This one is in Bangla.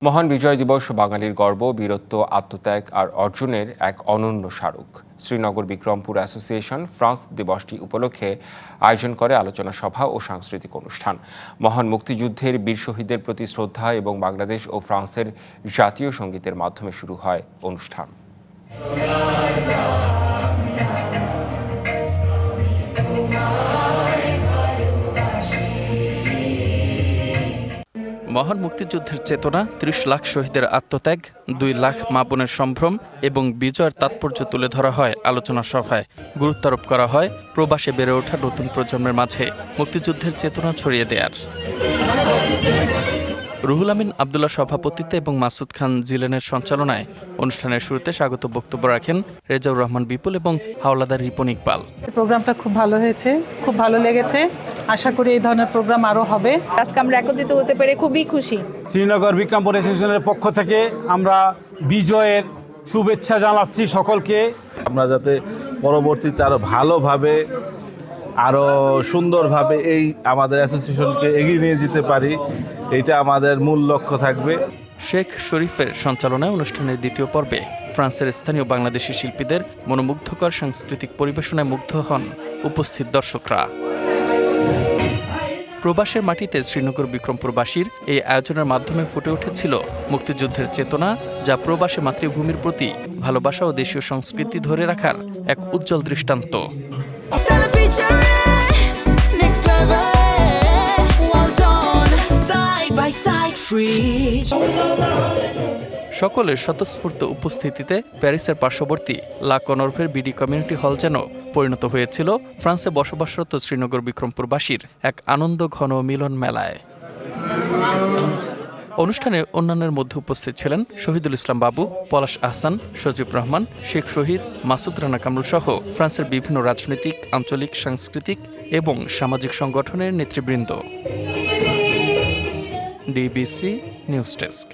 মহান বিজয় দিবস বাঙালির গর্ব, বীরত্ব, আত্মত্যাগ আর অর্জনের এক অনন্য স্মারক। শ্রীনগর বিক্রমপুর অ্যাসোসিয়েশন ফ্রান্স দিবসটি উপলক্ষে আয়োজন করে আলোচনা সভা ও সাংস্কৃতিক অনুষ্ঠান। মহান মুক্তিযুদ্ধের বীর শহীদদের প্রতি শ্রদ্ধা এবং বাংলাদেশ ও ফ্রান্সের জাতীয় সঙ্গীতের মাধ্যমে শুরু হয় অনুষ্ঠান। মহান মুক্তিযুদ্ধের চেতনা, ৩০ লাখ শহীদের আত্মত্যাগ, ২ লাখ মা বোনের সম্ভ্রম এবং বিজয়ের তাৎপর্য তুলে ধরা হয় আলোচনা সভায়। গুরুত্বারোপ করা হয় প্রবাসে বেড়ে ওঠা নতুন প্রজন্মের মাঝে মুক্তিযুদ্ধের চেতনা ছড়িয়ে দেওয়ার। রুহুল আমিন আবদুল্লাহ সভাপতিত্বে এবং মাসুদ খান জিলেনের সঞ্চালনায় অনুষ্ঠানের শুরুতে স্বাগত বক্তব্য রাখেন রেজাউর রহমান বিপুল এবং হাওলাদার রিপন ইকবাল। প্রোগ্রামটা খুব ভালো হয়েছে, খুব ভালো লেগেছে। আশা করি এই ধরনের প্রোগ্রাম আরও হবে। আজকে আমরা একত্রিত হতে পেরে খুবই খুশি। শ্রীনগর বিক্রমপুর অ্যাসোসিয়েশনের পক্ষ থেকে আমরা বিজয়ের শুভেচ্ছা জানাচ্ছি সকলকে। আমরা যাতে পরবর্তীতে আরো ভালোভাবে আরো সুন্দরভাবে এই আমাদের অ্যাসোসিয়েশনকে এগিয়ে নিয়ে যেতে পারি, এটা আমাদের মূল লক্ষ্য থাকবে। শেখ শরীফের সঞ্চালনায় অনুষ্ঠানের দ্বিতীয় পর্বে ফ্রান্সের স্থানীয় বাংলাদেশি শিল্পীদের মনোমুগ্ধকর সাংস্কৃতিক পরিবেশনায় মুগ্ধ হন উপস্থিত দর্শকরা। প্রবাসের মাটিতে শ্রীনগর বিক্রমপুরবাসীর এই আয়োজনের মাধ্যমে ফুটে উঠেছিল মুক্তিযুদ্ধের চেতনা, যা প্রবাসী মাতৃভূমির প্রতি ভালোবাসা ও দেশীয় সংস্কৃতি ধরে রাখার এক উজ্জ্বল দৃষ্টান্ত। সকলের স্বতঃস্ফূর্ত উপস্থিতিতে প্যারিসের পার্শ্ববর্তী লা কনর্ভের বিডি কমিউনিটি হল যেন পরিণত হয়েছিল ফ্রান্সে বসবাসরত শ্রীনগর বিক্রমপুরবাসীর এক আনন্দ ঘন মিলন মেলায়। অনুষ্ঠানে অন্যান্যের মধ্যে উপস্থিত ছিলেন শহীদুল ইসলাম বাবু, পলাশ আহসান, সজীব রহমান, শেখ শহীদ, মাসুদ রানা কামরুল সহ ফ্রান্সের বিভিন্ন রাজনৈতিক, আঞ্চলিক, সাংস্কৃতিক এবং সামাজিক সংগঠনের নেতৃবৃন্দ। DBC news desk.